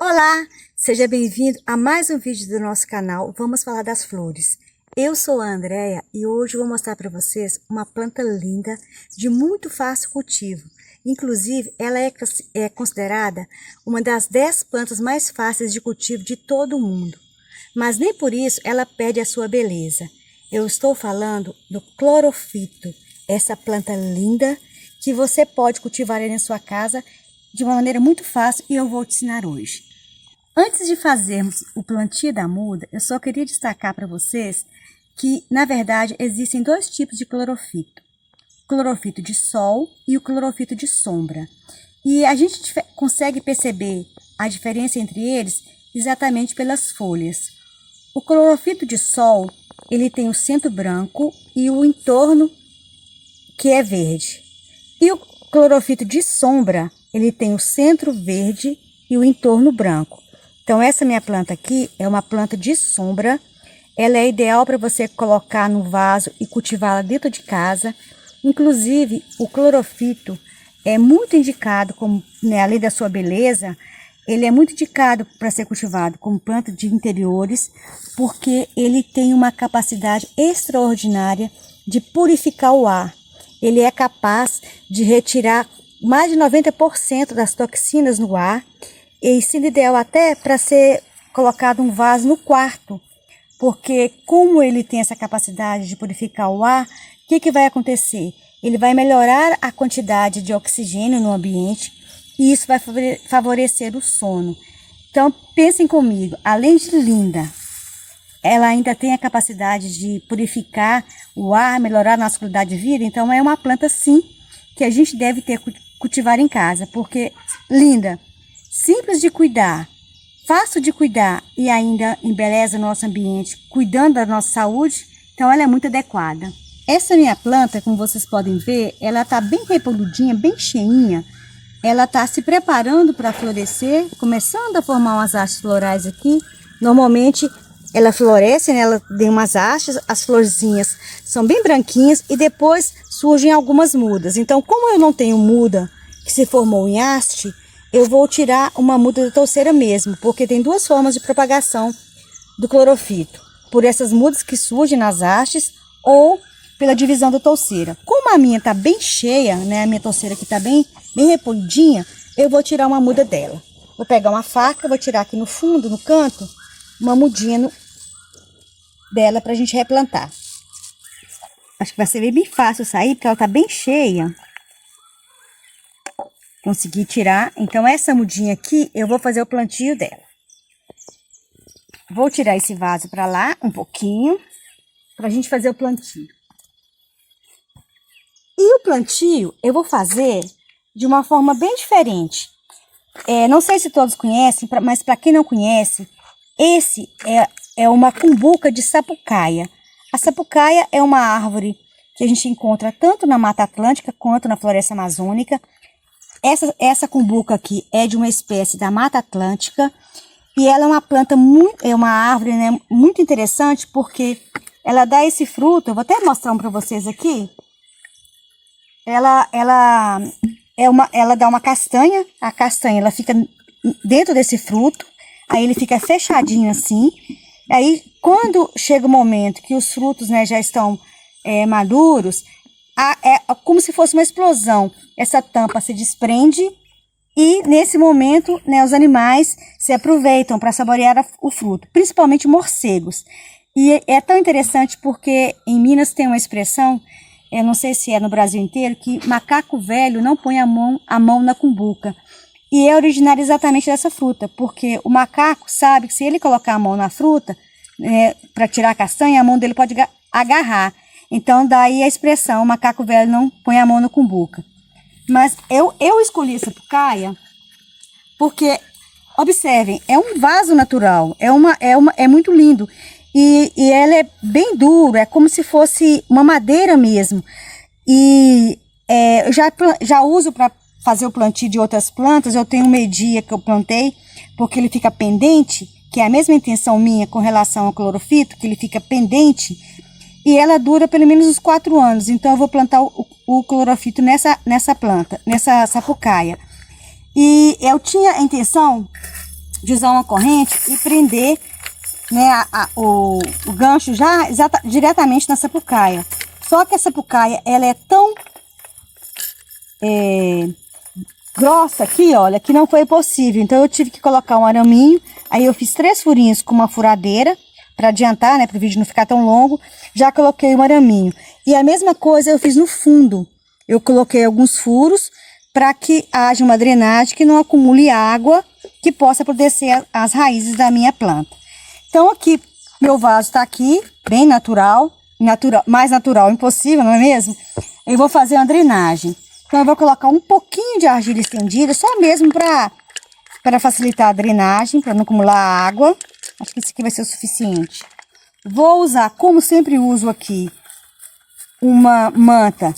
Olá, seja bem-vindo a mais um vídeo do nosso canal. Vamos falar das flores. Eu sou a Andréia e hoje eu vou mostrar para vocês uma planta linda de muito fácil cultivo. Inclusive, ela é considerada uma das 10 plantas mais fáceis de cultivo de todo o mundo. Mas nem por isso ela perde a sua beleza. Eu estou falando do clorofito, essa planta linda que você pode cultivar aí na sua casa de uma maneira muito fácil e eu vou te ensinar hoje. Antes de fazermos o plantio da muda, eu só queria destacar para vocês que, na verdade, existem dois tipos de clorofito. O clorofito de sol e o clorofito de sombra. E a gente consegue perceber a diferença entre eles exatamente pelas folhas. O clorofito de sol, ele tem o centro branco e o entorno que é verde. E o clorofito de sombra, ele tem o centro verde e o entorno branco. Então, essa minha planta aqui é uma planta de sombra. Ela é ideal para você colocar no vaso e cultivá-la dentro de casa. Inclusive, o clorofito é muito indicado, como, além da sua beleza, ele é muito indicado para ser cultivado como planta de interiores, porque ele tem uma capacidade extraordinária de purificar o ar. Ele é capaz de retirar mais de 90% das toxinas no ar, e sendo ideal até para ser colocado um vaso no quarto, porque como ele tem essa capacidade de purificar o ar, o que vai acontecer? Ele vai melhorar a quantidade de oxigênio no ambiente e isso vai favorecer o sono. Então pensem comigo, além de linda, ela ainda tem a capacidade de purificar o ar, melhorar a nossa qualidade de vida. Então é uma planta sim que a gente deve cultivar em casa, porque linda, simples de cuidar, fácil de cuidar e ainda embeleza o nosso ambiente, cuidando da nossa saúde, então ela é muito adequada. Essa minha planta, como vocês podem ver, ela está bem repoludinha, bem cheinha, ela está se preparando para florescer, começando a formar umas hastes florais aqui. Normalmente ela floresce, né? Ela tem umas hastes, as florzinhas são bem branquinhas e depois surgem algumas mudas. Então, como eu não tenho muda que se formou em haste, eu vou tirar uma muda da touceira mesmo, porque tem duas formas de propagação do clorofito. Por essas mudas que surgem nas hastes ou pela divisão da touceira. Como a minha está bem cheia, né, a minha touceira aqui está bem repolidinha, eu vou tirar uma muda dela. Vou pegar uma faca, vou tirar aqui no fundo, no canto, uma mudinha dela para a gente replantar. Acho que vai ser bem fácil sair, porque ela está bem cheia. Consegui tirar, então essa mudinha aqui eu vou fazer o plantio dela. Vou tirar esse vaso para lá um pouquinho, para a gente fazer o plantio. E o plantio eu vou fazer de uma forma bem diferente. Não sei se todos conhecem, mas para quem não conhece, esse é uma cumbuca de sapucaia. A sapucaia é uma árvore que a gente encontra tanto na Mata Atlântica quanto na Floresta Amazônica. Essa cumbuca aqui é de uma espécie da Mata Atlântica e ela é uma planta uma árvore, né, muito interessante, porque ela dá esse fruto. Eu vou até mostrar um para vocês aqui. Ela dá uma castanha, a castanha ela fica dentro desse fruto, aí ele fica fechadinho assim. Aí quando chega o momento que os frutos, né, já estão maduros, é como se fosse uma explosão. Essa tampa se desprende e nesse momento, né, os animais se aproveitam para saborear o fruto, principalmente morcegos. E é tão interessante porque em Minas tem uma expressão, eu não sei se é no Brasil inteiro, que macaco velho não põe a mão na cumbuca. E é originário exatamente dessa fruta, porque o macaco sabe que se ele colocar a mão na fruta, para tirar a castanha, a mão dele pode agarrar. Então, daí a expressão, o macaco velho não põe a mão na cumbuca. Mas eu escolhi essa sapucaia porque, observem, é um vaso natural, é muito lindo. E ela é bem dura, é como se fosse uma madeira mesmo. E eu já uso para fazer o plantio de outras plantas. Eu tenho um media que eu plantei, porque ele fica pendente, que é a mesma intenção minha com relação ao clorofito, que ele fica pendente. E ela dura pelo menos uns 4 anos. Então eu vou plantar o clorofito nessa planta, nessa sapucaia. E eu tinha a intenção de usar uma corrente e prender, né, o gancho já diretamente na sapucaia. Só que a sapucaia, ela é tão grossa aqui, olha, que não foi possível. Então eu tive que colocar um araminho. Aí eu fiz 3 furinhos com uma furadeira para adiantar, né, para o vídeo não ficar tão longo. Já coloquei um araminho. E a mesma coisa eu fiz no fundo. Eu coloquei alguns furos para que haja uma drenagem que não acumule água, que possa proteger as raízes da minha planta. Então aqui meu vaso está aqui, bem natural, mais natural impossível, não é mesmo? Eu vou fazer uma drenagem. Então, eu vou colocar um pouquinho de argila estendida, só mesmo para facilitar a drenagem, para não acumular água. Acho que isso aqui vai ser o suficiente. Vou usar, como sempre uso aqui, uma manta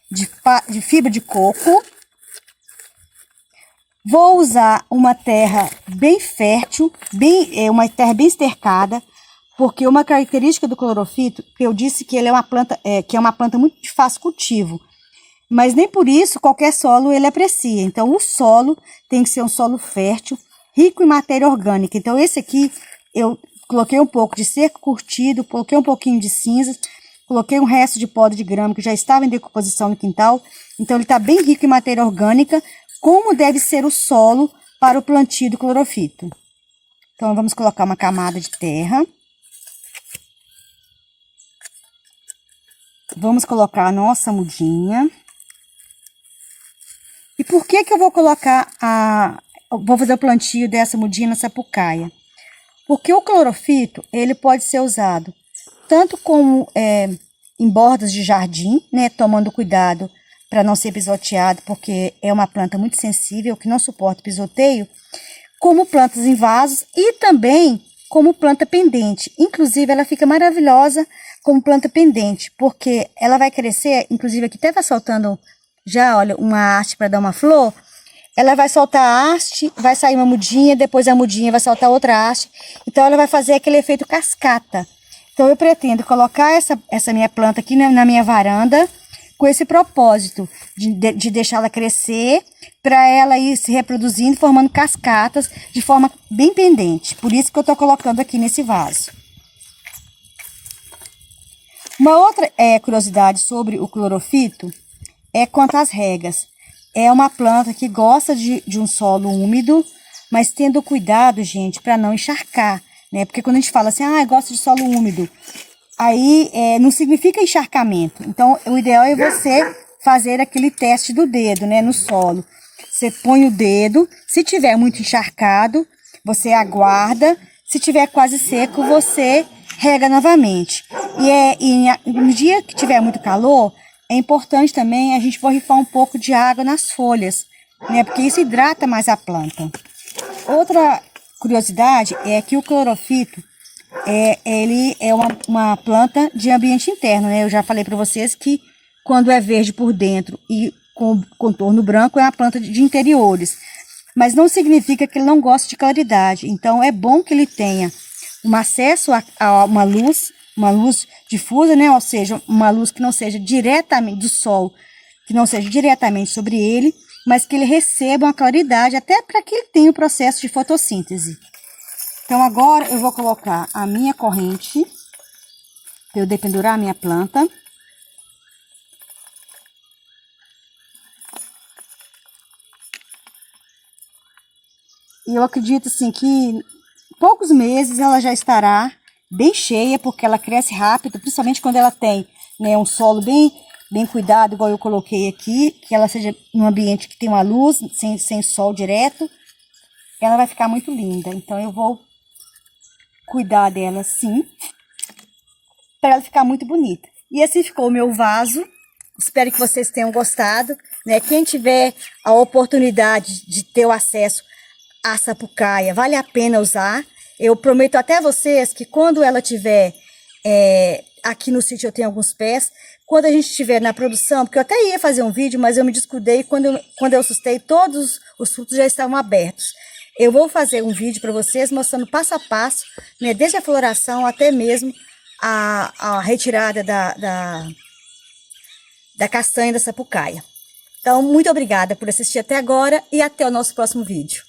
de fibra de coco. Vou usar uma terra bem fértil, uma terra bem estercada, porque uma característica do clorofito, eu disse que ele é uma planta muito de fácil cultivo. Mas nem por isso qualquer solo ele aprecia. Então o solo tem que ser um solo fértil, rico em matéria orgânica. Então esse aqui eu coloquei um pouco de cerco curtido, coloquei um pouquinho de cinzas, coloquei um resto de poda de grama que já estava em decomposição no quintal. Então ele está bem rico em matéria orgânica, como deve ser o solo para o plantio do clorofito. Então vamos colocar uma camada de terra. Vamos colocar a nossa mudinha. E por que eu vou colocar vou fazer o plantio dessa mudinha na sapucaia? Porque o clorofito, ele pode ser usado tanto como em bordas de jardim, né, tomando cuidado para não ser pisoteado, porque é uma planta muito sensível, que não suporta pisoteio, como plantas em vasos e também como planta pendente. Inclusive, ela fica maravilhosa como planta pendente, porque ela vai crescer, inclusive aqui até tá soltando já, olha, uma haste para dar uma flor. Ela vai soltar a haste, vai sair uma mudinha, depois a mudinha vai soltar outra haste. Então, ela vai fazer aquele efeito cascata. Então, eu pretendo colocar essa minha planta aqui na minha varanda, com esse propósito de deixá-la crescer, para ela ir se reproduzindo, formando cascatas de forma bem pendente. Por isso que eu estou colocando aqui nesse vaso. Uma outra curiosidade sobre o clorofito é quanto às regas. É uma planta que gosta de um solo úmido, mas tendo cuidado, gente, para não encharcar, né? Porque quando a gente fala assim, gosta de solo úmido, aí não significa encharcamento. Então, o ideal é você fazer aquele teste do dedo, né, no solo. Você põe o dedo, se tiver muito encharcado, você aguarda, se tiver quase seco, você rega novamente. E no dia que tiver muito calor, é importante também a gente borrifar um pouco de água nas folhas, né? Porque isso hidrata mais a planta. Outra curiosidade é que o clorofito, ele é uma planta de ambiente interno, né? Eu já falei para vocês que quando é verde por dentro e com contorno branco é uma planta de interiores. Mas não significa que ele não gosta de claridade. Então é bom que ele tenha um acesso a uma luz difusa, né? Ou seja, uma luz que não seja diretamente do sol, que não seja diretamente sobre ele, mas que ele receba uma claridade, até para que ele tenha o processo de fotossíntese. Então agora eu vou colocar a minha corrente, para eu dependurar a minha planta. E eu acredito assim que em poucos meses ela já estará bem cheia, porque ela cresce rápido, principalmente quando ela tem, né, um solo bem cuidado, igual eu coloquei aqui, que ela seja num ambiente que tem uma luz, sem sol direto, ela vai ficar muito linda. Então eu vou cuidar dela assim, para ela ficar muito bonita. E assim ficou o meu vaso. Espero que vocês tenham gostado, né? Quem tiver a oportunidade de ter o acesso à sapucaia, vale a pena usar. Eu prometo até a vocês que quando ela tiver, aqui no sítio eu tenho alguns pés, quando a gente estiver na produção, porque eu até ia fazer um vídeo, mas eu me descuidei, quando eu assustei, todos os frutos já estavam abertos. Eu vou fazer um vídeo para vocês mostrando passo a passo, né, desde a floração até mesmo a retirada da castanha da sapucaia. Então, muito obrigada por assistir até agora e até o nosso próximo vídeo.